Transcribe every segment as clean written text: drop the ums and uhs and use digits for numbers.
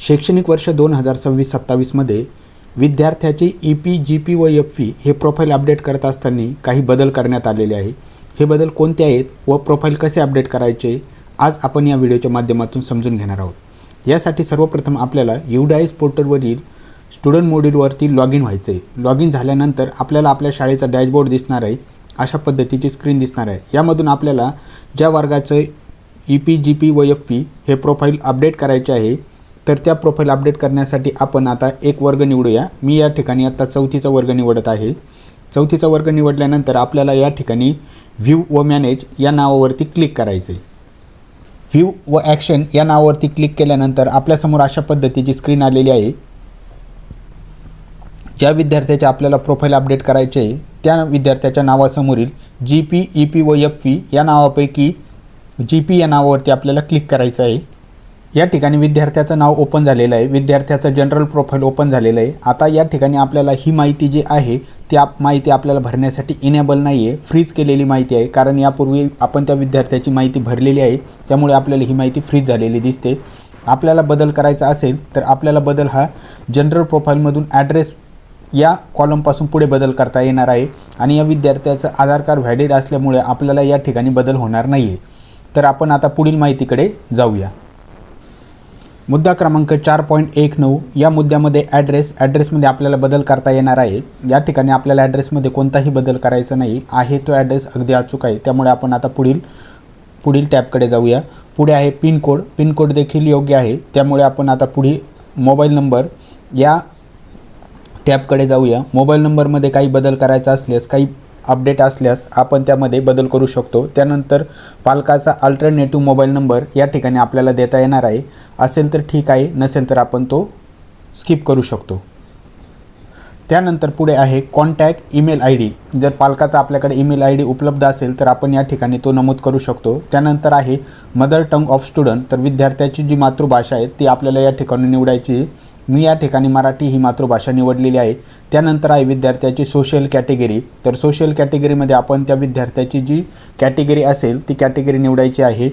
शैक्षणिक वर्ष 2026-27मध्ये विद्यार्थ्याचे EPGP व FP हे प्रोफाईल अपडेट करत असताना काही बदल करण्यात आलेले आहे। हे बदल कोणते आहेत व प्रोफाईल कसे अपडेट करायचे आज आपण या व्हिडिओच्या माध्यमातून समजून घेणार आहोत। यासाठी सर्वप्रथम आपल्याला UDIS पोर्टलवरील स्टुडंट मॉड्यूलवरती लॉग इन व्हायचे आहे। लॉग इन झाल्यानंतर आपल्याला आपल्या शाळेचा डॅशबोर्ड दिसणार आहे, अशा पद्धतीची स्क्रीन दिसणार आहे। यामधून आपल्याला ज्या वर्गाचे EPGP व FP हे प्रोफाईल अपडेट करायचे आहे तर त्या प्रोफाईल अपडेट करण्यासाठी आपण आता एक वर्ग निवडूया। मी या ठिकाणी आता चौथीचा वर्ग निवडत आहे। चौथीचा वर्ग निवडल्यानंतर आपल्याला या ठिकाणी व्ह्यू व मॅनेज या नावावरती क्लिक करायचे। व्ह्यू व ॲक्शन या नावावरती क्लिक केल्यानंतर आपल्यासमोर अशा पद्धतीची स्क्रीन आलेली आहे। ज्या विद्यार्थ्याचे आपल्याला प्रोफाईल अपडेट करायचे आहे त्या विद्यार्थ्याच्या नावासमोरील GP, EP व FP या नावापैकी GP या नावावरती आपल्याला क्लिक करायचं आहे। या ठिकाणी विद्यार्थ्याचं नाव ओपन झालेलं आहे, विद्यार्थ्याचं जनरल प्रोफाईल ओपन झालेलं आहे। आता या ठिकाणी आपल्याला ही माहिती जी आहे ती माहिती आपल्याला भरण्यासाठी इनेबल नाही आहे, फ्रीज केलेली माहिती आहे। कारण यापूर्वी आपण त्या विद्यार्थ्याची माहिती भरलेली आहे, त्यामुळे आपल्याला ही माहिती फ्रीज झालेली दिसते। आपल्याला बदल करायचा असेल तर आपल्याला बदल हा जनरल प्रोफाईलमधून ॲड्रेस या कॉलमपासून पुढे बदल करता येणार आहे आणि या विद्यार्थ्याचं आधार कार्ड व्हॅलिड असल्यामुळे आपल्याला या ठिकाणी बदल होणार नाही आहे। तर आपण आता पुढील माहितीकडे जाऊया। मुद्दा क्रमांक 4.19 या मुद्द्यामध्ये ॲड्रेसमध्ये आपल्याला बदल करता येणार आहे। या ठिकाणी आपल्याला ॲड्रेसमध्ये कोणताही बदल करायचा नाही आहे, तो ॲड्रेस अगदी अचूक आहे। त्यामुळे आपण आता पुढील टॅबकडे जाऊया। पुढे आहे पिनकोड देखील योग्य आहे, त्यामुळे आपण आता पुढे मोबाईल नंबर या टॅबकडे जाऊया। मोबाईल नंबरमध्ये काही बदल करायचा असल्यास, काही अपडेट असल्यास आपण त्यामध्ये बदल करू शकतो। त्यानंतर पालकाचा अल्टरनेटिव्ह मोबाईल नंबर या ठिकाणी आपल्याला देता येणार आहे। असेल तर ठीक आहे, नसेल तर आपण तो स्किप करू शकतो। त्यानंतर पुढे आहे कॉन्टॅक्ट ईमेल ID। जर पालकाचा आपल्याकडे ईमेल ID उपलब्ध असेल तर आपण या ठिकाणी तो नमूद करू शकतो। त्यानंतर आहे मदर टंग ऑफ स्टुडंट, तर विद्यार्थ्याची जी मातृभाषा आहे ती आपल्याला या ठिकाणी निवडायची। मी या ठिकाणी मराठी ही मातृभाषा निवडलेली आहे। त्यानंतर आहे विद्यार्थ्याची सोशल कॅटेगरी, तर सोशल कॅटेगरीमध्ये आपण त्या विद्यार्थ्याची जी कॅटेगरी असेल ती कॅटेगरी निवडायची आहे।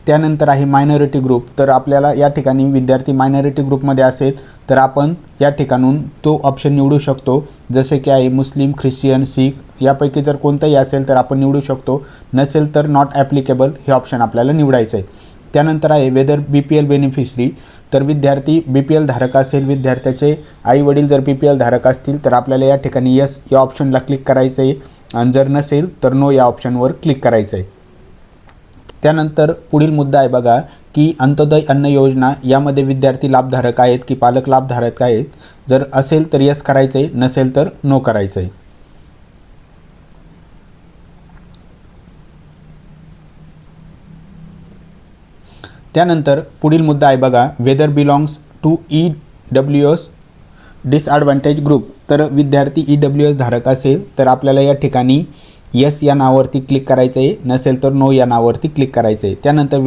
त्यानंतर आहे मायनॉरिटी ग्रुप, तर आपल्याला या ठिकाणी विद्यार्थी मायनॉरिटी ग्रुपमध्ये असेल तर आपण या ठिकाणून तो ऑप्शन निवडू शकतो। जसे की आहे मुस्लिम, ख्रिश्चन, सिख यापैकी जर कोणताही असेल तर आपण निवडू शकतो, नसेल तर नॉट ॲप्लिकेबल हे ऑप्शन आपल्याला निवडायचं आहे। त्यानंतर आहे वेदर BPL बेनिफिशरी, तर विद्यार्थी BPL धारक असेल, विद्यार्थ्याचे आई वडील जर BPL धारक असतील तर आपल्याला या ठिकाणी यस या ऑप्शनला क्लिक करायचं आहे आणि जर नसेल तर नो या ऑप्शनवर क्लिक करायचं आहे। त्यानंतर पुढील मुद्दा आहे बघा की अंत्योदय अन्न योजना यामध्ये विद्यार्थी लाभधारक आहेत की पालक लाभधारक आहेत। जर असेल तर यस करायचं आहे, नसेल तर नो करायचं आहे। त्यानंतर पुढील मुद्दा आहे बघा whether belongs to EWS disadvantage group, तर विद्यार्थी EWS धारक असेल तर आपल्याला या ठिकाणी यस या नावावरती क्लिक करायचं आहे, नसेल तर नो या नावावरती क्लिक करायचं आहे। त्यानंतर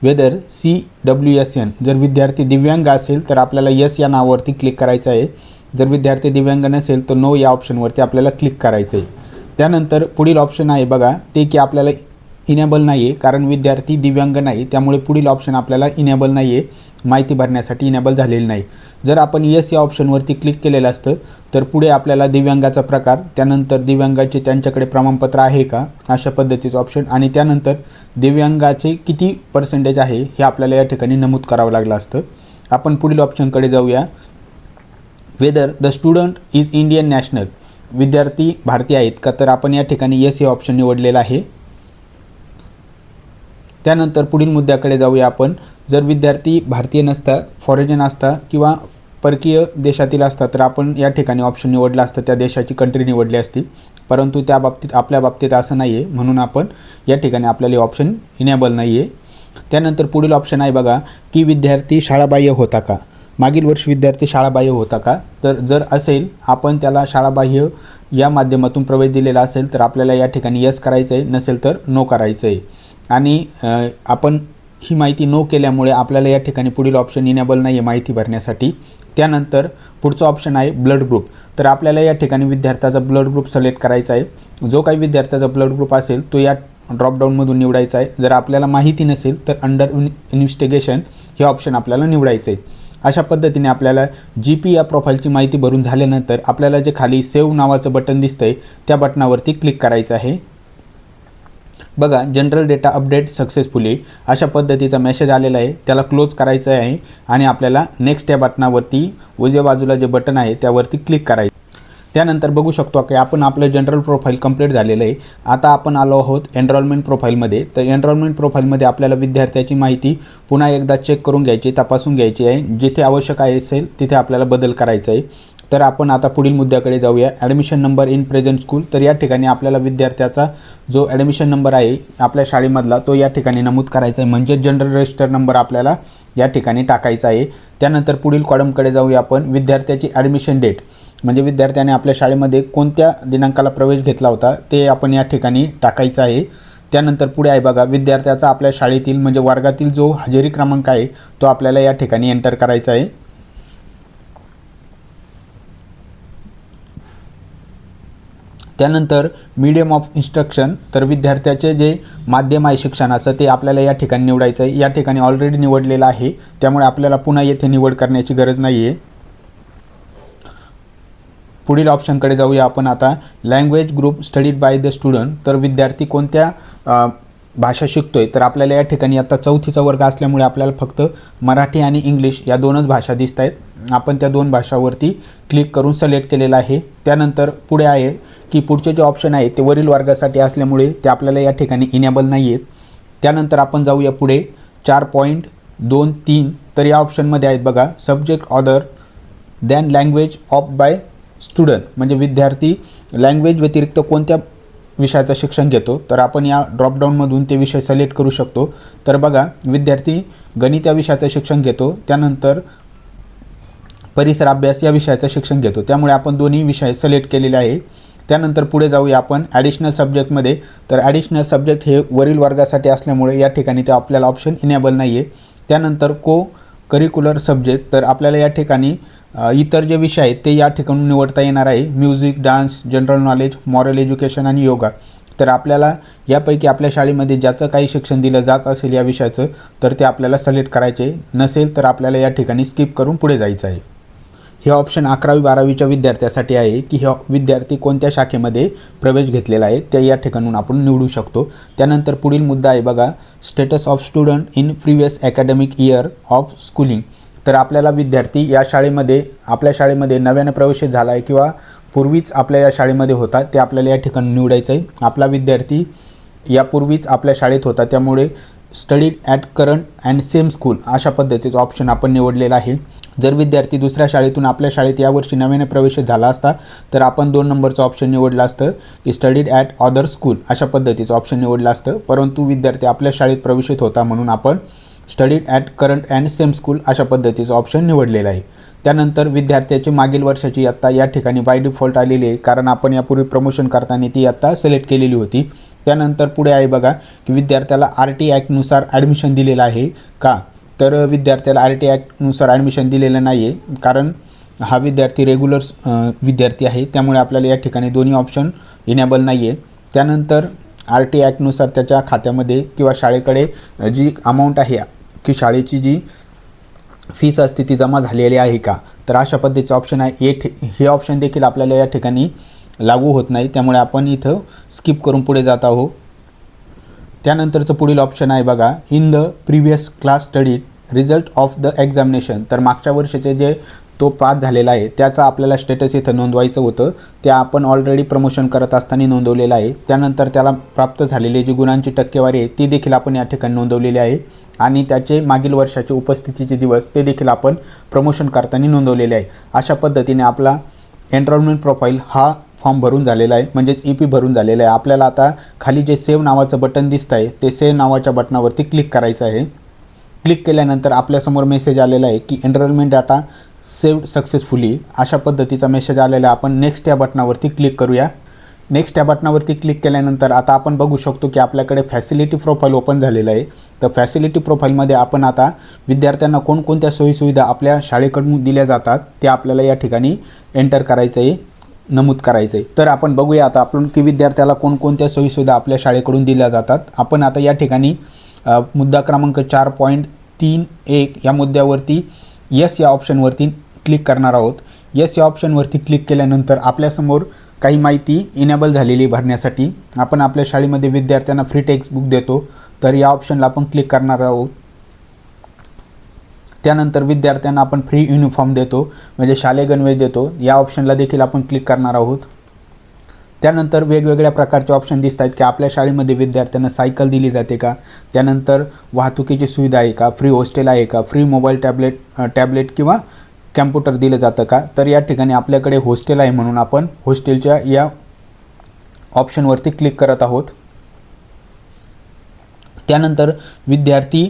वेदर CWSN, जर विद्यार्थी दिव्यांग असेल तर आपल्याला यस या नावावरती क्लिक करायचं आहे, जर विद्यार्थी दिव्यांग नसेल तर नो या ऑप्शनवरती आपल्याला क्लिक करायचं आहे। त्यानंतर पुढील ऑप्शन आहे बघा ते की आपल्याला इनेबल नाही आहे, कारण विद्यार्थी दिव्यांग नाही, त्यामुळे पुढील ऑप्शन आपल्याला इनेबल नाही आहे, माहिती भरण्यासाठी इनेबल झालेली नाही। जर आपण यस या ऑप्शनवरती क्लिक केलेलं असतं तर पुढे आपल्याला दिव्यांगाचा प्रकार, त्यानंतर दिव्यांगाचे त्यांच्याकडे प्रमाणपत्र आहे का अशा पद्धतीचं ऑप्शन आणि त्यानंतर दिव्यांगाचे किती % आहे हे आपल्याला या ठिकाणी नमूद करावं लागलं असतं। आपण पुढील ऑप्शनकडे जाऊया। Whether the student is Indian national, विद्यार्थी भारतीय आहेत का, तर आपण या ठिकाणी यस हे ऑप्शन निवडलेलं आहे। त्यानंतर पुढील मुद्द्याकडे जाऊया आपण। जर विद्यार्थी भारतीय नसता, फॉरेन असता किंवा परकीय देशातील असता तर आपण या ठिकाणी ऑप्शन निवडलं असतं, त्या देशाची कंट्री निवडली असती, परंतु त्या बाबतीत आपल्या बाबतीत असं नाही आहे, म्हणून आपण या ठिकाणी आपल्याला ऑप्शन इनेबल नाही आहे। त्यानंतर पुढील ऑप्शन आहे बघा की विद्यार्थी शाळाबाह्य होता का, मागील वर्षी विद्यार्थी शाळाबाह्य होता का, तर जर असेल आपण त्याला शाळाबाह्य या माध्यमातून प्रवेश दिलेला असेल तर आपल्याला या ठिकाणी यस करायचं आहे, नसेल तर नो करायचं आहे। आणि आपण ही माहिती नो केल्यामुळे आपल्याला या ठिकाणी पुढील ऑप्शन इनेबल नाही आहे माहिती भरण्यासाठी। त्यानंतर पुढचं ऑप्शन आहे ब्लड ग्रुप, तर आपल्याला या ठिकाणी विद्यार्थ्याचा ब्लड ग्रुप सिलेक्ट करायचा आहे। जो काही विद्यार्थ्याचा ब्लड ग्रुप असेल तो या ड्रॉपडाऊनमधून निवडायचा आहे। जर आपल्याला माहिती नसेल तर अंडर इन्व्हेस्टिगेशन हे ऑप्शन आपल्याला निवडायचं आहे। अशा पद्धतीने आपल्याला GP या प्रोफाईलची माहिती भरून झाल्यानंतर आपल्याला जे खाली सेव्ह नावाचं बटन दिसतंय त्या बटनावरती क्लिक करायचं आहे। बघा जनरल डेटा अपडेट सक्सेसफुली अशा पद्धतीचा मेसेज आलेला आहे, त्याला क्लोज करायचं आहे आणि आपल्याला नेक्स्ट या बटनावरती उजव्या बाजूला जे बटन आहे त्यावरती क्लिक करायचं। त्यानंतर बघू शकतो की आपण आपलं जनरल प्रोफाईल कंप्लीट झालेलं आहे। आता आपण आलो आहोत एनरोलमेंट प्रोफाईलमध्ये। तर एनरोलमेंट प्रोफाईलमध्ये आपल्याला विद्यार्थ्याची माहिती पुन्हा एकदा चेक करून घ्यायची, तपासून घ्यायची आहे। जिथे आवश्यक असेल तिथे आपल्याला बदल करायचा आहे। तर आपण आता पुढील मुद्द्याकडे जाऊया, admission number in present school. तर या ठिकाणी आपल्याला विद्यार्थ्याचा जो ॲडमिशन नंबर आहे आपल्या शाळेमधला तो या ठिकाणी नमूद करायचा आहे, म्हणजे जनरल रजिस्टर नंबर आपल्याला या ठिकाणी टाकायचा आहे। त्यानंतर पुढील कॉलमकडे जाऊया आपण, विद्यार्थ्याची ॲडमिशन डेट, म्हणजे विद्यार्थ्याने आपल्या शाळेमध्ये कोणत्या दिनांकाला प्रवेश घेतला होता ते आपण या ठिकाणी टाकायचं आहे। त्यानंतर पुढे आहे बघा, विद्यार्थ्याचा आपल्या शाळेतील म्हणजे वर्गातील जो हजेरी क्रमांक आहे तो आपल्याला या ठिकाणी एंटर करायचा आहे। त्यानंतर मीडियम ऑफ इन्स्ट्रक्शन, तर विद्यार्थ्याचे जे माध्यम आहे शिक्षणाचं ते आपल्याला या ठिकाणी निवडायचं आहे। या ठिकाणी ऑलरेडी निवडलेलं आहे, त्यामुळे आपल्याला पुन्हा येथे निवड करण्याची गरज नाही आहे। पुढील ऑप्शनकडे जाऊया आपण आता, language group studied by the student. तर विद्यार्थी कोणत्या भाषा शिकतोय, तर आपल्याला या ठिकाणी आता 4थीचा वर्ग असल्यामुळे आपल्याला फक्त मराठी आणि इंग्लिश या दोनच भाषा दिसत आहेत। आपण त्या दोन भाषावरती क्लिक करून सिलेक्ट केलेलं आहे। त्यानंतर पुढे आहे की पुढचे जे ऑप्शन आहे ते वरील वर्गासाठी असल्यामुळे ते आपल्याला या ठिकाणी इनेबल नाही आहेत। त्यानंतर आपण जाऊया पुढे 4.23, तर या ऑप्शनमध्ये आहेत बघा, subject other than language of by student, म्हणजे विद्यार्थी लँग्वेज व्यतिरिक्त कोणत्या विषयाचं शिक्षण घेतो, तर आपण या ड्रॉपडाऊनमधून ते विषय सिलेक्ट करू शकतो। तर बघा, विद्यार्थी गणित या विषयाचं शिक्षण घेतो, त्यानंतर परिसर अभ्यास या विषयाचं शिक्षण घेतो, त्यामुळे आपण दोन्ही विषय सिलेक्ट केलेले आहे। त्यानंतर पुढे जाऊया आपण ॲडिशनल सब्जेक्टमध्ये, तर ॲडिशनल सब्जेक्ट हे वरील वर्गासाठी असल्यामुळे या ठिकाणी ते आपल्याला ऑप्शन इनेबल नाही आहे। त्यानंतर को करिक्युलर सब्जेक्ट, तर आपल्याला या ठिकाणी इतर जे विषय आहेत ते या ठिकाणी निवडता येणार आहे, music, dance, general knowledge, moral education आणि योगा। तर आपल्याला यापैकी आपल्या शाळेमध्ये ज्याचं काही शिक्षण दिलं जात असेल या विषयाचं तर ते आपल्याला सिलेक्ट करायचे, नसेल तर आपल्याला या ठिकाणी स्किप करून पुढे जायचं आहे। हे ऑप्शन 11वी-12वीच्या विद्यार्थ्यासाठी आहे की हे विद्यार्थी कोणत्या शाखेमध्ये प्रवेश घेतलेला आहे ते या ठिकाणून आपण निवडू शकतो। त्यानंतर पुढील मुद्दा आहे बघा, status of student in previous academic year of schooling. तर आपल्याला विद्यार्थी या शाळेमध्ये आपल्या शाळेमध्ये नव्याने प्रवेश झाला आहे किंवा पूर्वीच आपल्या या शाळेमध्ये होता ते आपल्याला या ठिकाणी निवडायचं आहे। आपला विद्यार्थी यापूर्वीच आपल्या शाळेत होता, त्यामुळे studied at current and same school अशा पद्धतीचं ऑप्शन आपण निवडलेलं आहे। जर विद्यार्थी दुसऱ्या शाळेतून आपल्या शाळेत यावर्षी नव्याने प्रवेश झाला असता तर आपण 2 नंबरचं ऑप्शन निवडलं असतं की स्टडीड ॲट अदर स्कूल अशा पद्धतीचं ऑप्शन निवडलं असतं, परंतु विद्यार्थी आपल्या शाळेत प्रवेशित होता म्हणून आपण studied at current and same school अशा पद्धतीचं ऑप्शन निवडलेलं आहे। त्यानंतर विद्यार्थ्याची मागील वर्षाची इयत्ता या ठिकाणी बाय डिफॉल्ट आलेली आहे, कारण आपण यापूर्वी प्रमोशन करताना ती इयत्ता सिलेक्ट केलेली होती। त्यानंतर पुढे आहे बघा की विद्यार्थ्याला RT ॲक्टनुसार ॲडमिशन दिलेलं आहे का, तर विद्यार्थ्याला RT ॲक्टनुसार ॲडमिशन दिलेलं नाही आहे, कारण हा विद्यार्थी रेग्युलर विद्यार्थी आहे, त्यामुळे आपल्याला या ठिकाणी दोन्ही ऑप्शन इनेबल नाही आहे। त्यानंतर RT ॲक्टनुसार त्याच्या खात्यामध्ये किंवा शाळेकडे जी अमाऊंट आहे की शाळेची जी फीस असते ती जमा झालेली आहे का, तर अशा पद्धतीचं ऑप्शन आहे। हे ऑप्शन देखील आपल्याला या ठिकाणी लागू होत नाही, त्यामुळे आपण इथं स्किप करून पुढे जात आहोत। त्यानंतरचं पुढील ऑप्शन आहे बघा, in the previous class studied result of the examination. तर मागच्या वर्षीचे जे तो पास झालेला आहे त्याचा आपल्याला स्टेटस इथं नोंदवायचं होतं, ते आपण ऑलरेडी प्रमोशन करत असताना नोंदवलेलं आहे। त्यानंतर त्याला प्राप्त झालेली जी गुणांची टक्केवारी आहे ती देखील आपण या ठिकाणी नोंदवलेली आहे, आणि त्याचे मागील वर्षाचे उपस्थितीचे दिवस ते देखील आपण प्रमोशन करताना नोंदवलेले आहे। अशा पद्धतीने आपला एनरोलमेंट प्रोफाईल हा फॉर्म भरून झालेला आहे, म्हणजेच EP भरून झालेला आहे। आपल्याला आता खाली जे सेव्ह नावाचं बटन दिसत आहे ते सेव्ह नावाच्या बटनावरती क्लिक करायचं आहे। क्लिक केल्यानंतर आपल्यासमोर मेसेज आलेला आहे की एनरोलमेंट डाटा सेव्ड सक्सेसफुली अशा पद्धतीचा मेसेज आलेला आहे। आपण नेक्स्ट या बटनावरती क्लिक करूया। नेक्स्ट या बटनावरती क्लिक केल्यानंतर आता आपण बघू शकतो की आपल्याकडे फॅसिलिटी प्रोफाईल ओपन झालेलं आहे। तर फॅसिलिटी प्रोफाईलमध्ये आपण आता विद्यार्थ्यांना कोणकोणत्या सोयीसुविधा आपल्या शाळेकडून दिल्या जातात ते आपल्याला या ठिकाणी एंटर करायचं आहे, नमूद करायचं आहे। तर आपण बघूया आता आपण की विद्यार्थ्याला कोणकोणत्या सोयीसुविधा आपल्या शाळेकडून दिल्या जातात। आपण आता या ठिकाणी मुद्दा क्रमांक 4.31 या मुद्द्यावरती येस या ऑप्शनवरती क्लिक करणार आहोत. येस या ऑप्शनवरती क्लिक केल्यानंतर आपल्यासमोर काही माहिती इनेबल झालेली भरण्यासाठी. आपण आपल्या शाळेमध्ये विद्यार्थ्यांना फ्री टेक्स्ट बुक देतो, तर या ऑप्शनला आपण क्लिक करणार आहोत. त्यानंतर विद्यार्थ्यांना आपण फ्री युनिफॉर्म देतो, म्हणजे शालेय गणवेश देतो, या ऑप्शनला देखील आपण क्लिक करणार आहोत. त्यानंतर वेगवेगळ्या प्रकारचे ऑप्शन दिसत आहेत की आपल्या शाळेमध्ये विद्यार्थ्यांना सायकल दिली जाते का, त्यानंतर वाहतुकीची सुविधा आहे का, फ्री हॉस्टेल आहे का, फ्री मोबाईल टॅबलेट किंवा कॅम्प्युटर दिलं जातं का. तर या ठिकाणी आपल्याकडे हॉस्टेल आहे म्हणून आपण हॉस्टेलच्या या ऑप्शनवरती क्लिक करत आहोत. त्यानंतर विद्यार्थी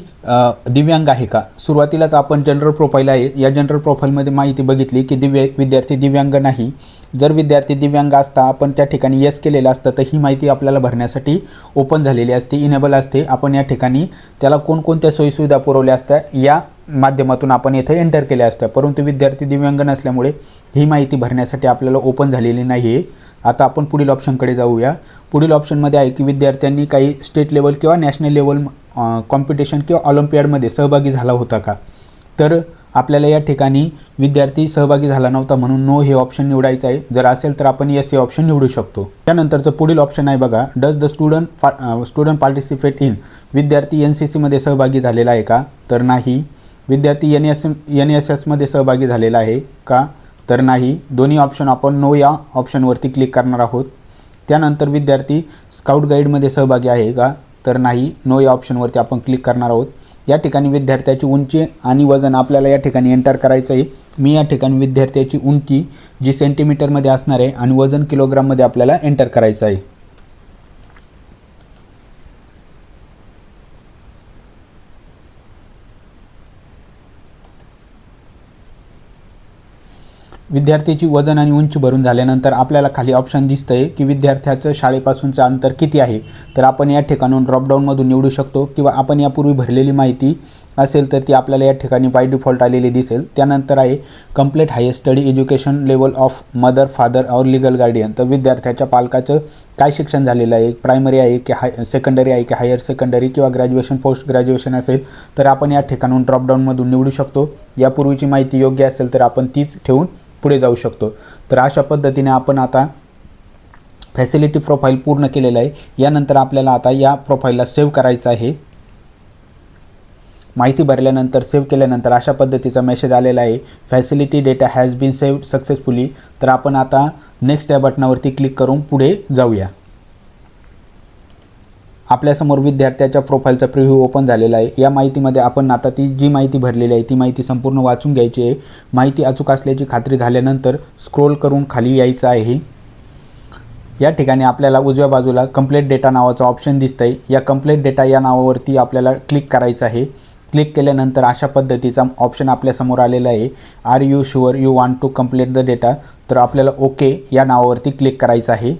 दिव्यांग आहे का. सुरुवातीलाच आपण जनरल प्रोफाईल आहे, या जनरल प्रोफाईलमध्ये माहिती बघितली की विद्यार्थी दिव्यांग नाही. जर विद्यार्थी दिव्यांग असता आपण त्या ठिकाणी येस केलेलं असतं तर ही माहिती आपल्याला भरण्यासाठी ओपन झालेली असते, इनेबल असते. आपण या ठिकाणी त्याला कोणकोणत्या सोयीसुविधा पुरवल्या असत्या या माध्यमातून आपण येथे एंटर केल्या असत्या, परंतु विद्यार्थी दिव्यांग नसल्यामुळे ही माहिती भरण्यासाठी आपल्याला ओपन झालेली नाही आहे. आता आपण पुढील ऑप्शनकडे जाऊया. पुढील ऑप्शनमध्ये आहे की विद्यार्थ्यांनी काही स्टेट लेवल किंवा नॅशनल लेवल कॉम्पिटिशन किंवा ऑलिम्पियाडमध्ये सहभागी झाला होता का. तर आपल्याला या ठिकाणी विद्यार्थी सहभागी झाला नव्हता म्हणून नो हे ऑप्शन निवडायचं आहे. जर असेल तर आपण येस हे ऑप्शन निवडू शकतो. त्यानंतरचं पुढील ऑप्शन आहे बघा, does the student participate in. विद्यार्थी NCCमध्ये सहभागी झालेला आहे का, तर नाही. विद्यार्थी NSSमध्ये सहभागी झालेला आहे का, तर नाही. दोन्ही ऑप्शन आपण नो या ऑप्शनवरती क्लिक करणार आहोत. त्यानंतर विद्यार्थी स्काउट गाईडमध्ये सहभागी आहे का, तर नाही. नो या ऑप्शनवरती आपण क्लिक करणार आहोत. या ठिकाणी विद्यार्थ्याची उंची आणि वजन आपल्याला या ठिकाणी एंटर करायचं आहे. मी या ठिकाणी विद्यार्थ्याची उंची जी सेंटीमीटरमध्ये असणार आहे आणि वजन किलोग्राममध्ये आपल्याला एंटर करायचं आहे. विद्यार्थ्याची वजन आणि उंची भरून झाल्यानंतर आपल्याला खाली ऑप्शन दिसतं आहे की विद्यार्थ्याचं शाळेपासूनचं अंतर किती आहे. तर आपण या ठिकाणून ड्रॉपडाऊनमधून निवडू शकतो किंवा आपण यापूर्वी भरलेली माहिती असेल तर ती आपल्याला या ठिकाणी बाय डिफॉल्ट आलेली दिसेल. त्यानंतर आहे complete higher study education level of mother father और लीगल गार्डियन. तर विद्यार्थ्याच्या पालकाचं काय शिक्षण झालेलं आहे, प्रायमरी आहे की सेकंडरी आहे की हायर सेकंडरी किंवा ग्रॅज्युएशन पोस्ट ग्रॅज्युएशन असेल तर आपण या ठिकाणून ड्रॉपडाऊनमधून निवडू शकतो. यापूर्वीची माहिती योग्य असेल तर आपण तीच ठेवून पुढे जाऊ शकतो. तर अशा पद्धतीने आपण आता फॅसिलिटी प्रोफाईल पूर्ण केलेलं आहे. यानंतर आपल्याला आता या प्रोफाईलला सेव्ह करायचं आहे. माहिती भरल्यानंतर सेव्ह केल्यानंतर अशा पद्धतीचा मेसेज आलेला आहे, facility data has been saved successfully. तर आपण आता नेक्स्ट या बटनावरती क्लिक करून पुढे जाऊया. आपल्यासमोर विद्यार्थ्याच्या प्रोफाईलचा प्रिव्ह्यू ओपन झालेला आहे. या माहितीमध्ये आपण आता ती जी माहिती भरलेली आहे ती माहिती संपूर्ण वाचून घ्यायची आहे. माहिती अचूक असल्याची खात्री झाल्यानंतर स्क्रोल करून खाली यायचं आहे. या ठिकाणी आपल्याला उजव्या बाजूला कंप्लीट डेटा नावाचं ऑप्शन दिसतंय. या कंप्लीट डेटा या नावावरती आपल्याला क्लिक करायचं आहे. क्लिक केल्यानंतर अशा पद्धतीचा ऑप्शन आपल्यासमोर आलेला आहे, are you sure you want to complete the data. तर आपल्याला ओके या नावावरती क्लिक करायचं आहे.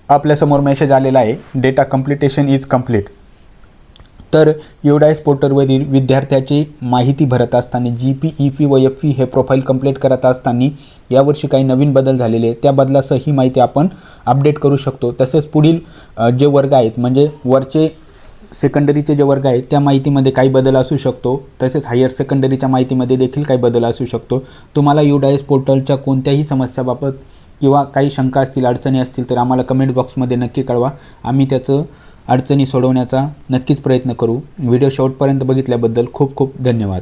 आपल्यासमोर मेसेज आलेला आहे, डेटा कम्प्लिटेशन इज कंप्लीट. तर युडाईस पोर्टलवरील विद्यार्थ्याची माहिती भरत असताना GP, EP व FE हे प्रोफाईल कंप्लीट करत असताना यावर्षी काही नवीन बदल झालेले आहेत. त्या बदलासह ही माहिती आपण अपडेट करू शकतो. तसेच पुढील जे वर्ग आहेत म्हणजे वरचे सेकंडरीचे जे वर्ग आहेत त्या माहितीमध्ये काही बदल असू शकतो. तसेच हायर सेकंडरीच्या माहितीमध्ये देखील काही बदल असू शकतो. तुम्हाला युडाईस पोर्टलच्या कोणत्याही समस्याबाबत किंवा काही शंका असतील, अडचणी असतील तर आम्हाला कमेंट बॉक्समध्ये नक्की कळवा. आम्ही त्याचं अडचणी सोडवण्याचा नक्कीच प्रयत्न करू. व्हिडिओ शेवटपर्यंत बघितल्याबद्दल खूप खूप धन्यवाद.